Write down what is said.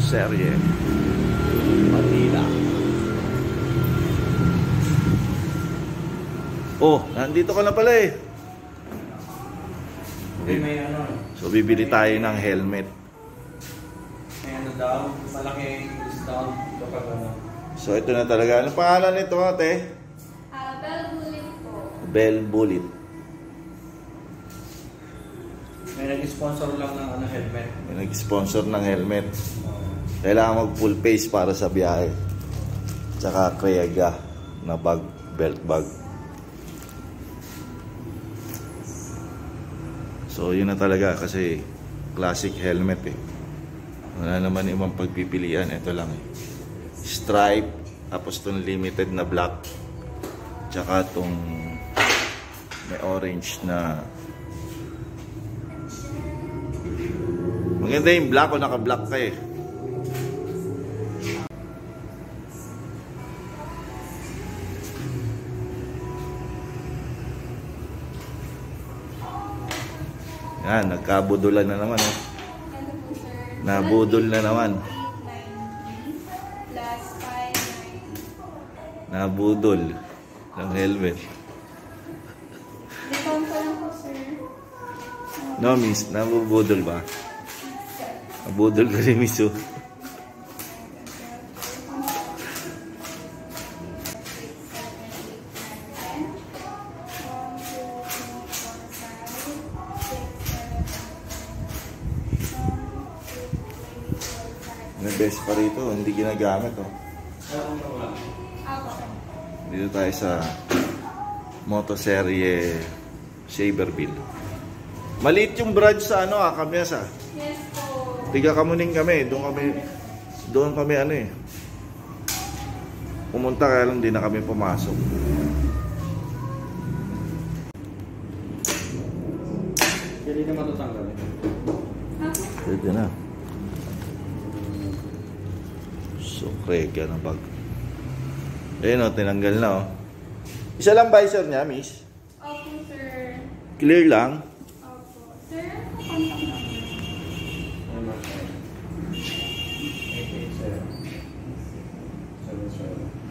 Motoserye Manila. Oh, nandito ka na pala eh. Okay, may ano. So bibili tayo ng helmet. May ano daw, malaking discount kapag ano. So ito na talaga. Ano pangalan nito, ate? Bell Bullet po. Bell Bullet. May nag-sponsor lang ng ano, helmet. May nag-sponsor ng helmet. Kailangan mag full face para sa biyahe. Tsaka Kriega na bag, belt bag. So yun na talaga kasi classic helmet eh. Wala naman ibang pagpipilian. Ito lang eh. Stripe, tapos itong limited na black, tsaka itong may orange na. Maganda yung black o naka-black ka eh. Yan, nagkabudulan na naman eh. Ano po, sir? Nabudol na naman. 890 plus 590. Nabudol ng helmet. Discount ko lang po, sir. No, miss, nabubudol ba? Nabudol ka rin, miss. Oh. May best pa rito, hindi ginagamit. Oh. Dito tayo sa Motoserye Saberville. Maliit yung branch sa ano, Kamyas. Yes po. Tiga Kamuning kami, doon kami ano eh. Pumunta kaya lang, di na kami pumasok. Hindi na matatanggal. Pwede na. So, Kriega na bag. Ayun o, tinanggal na o. Isa lang visor niya, miss? Opo, sir. Clear lang? Opo. Sir, ano contact number? Ano ba? 887 77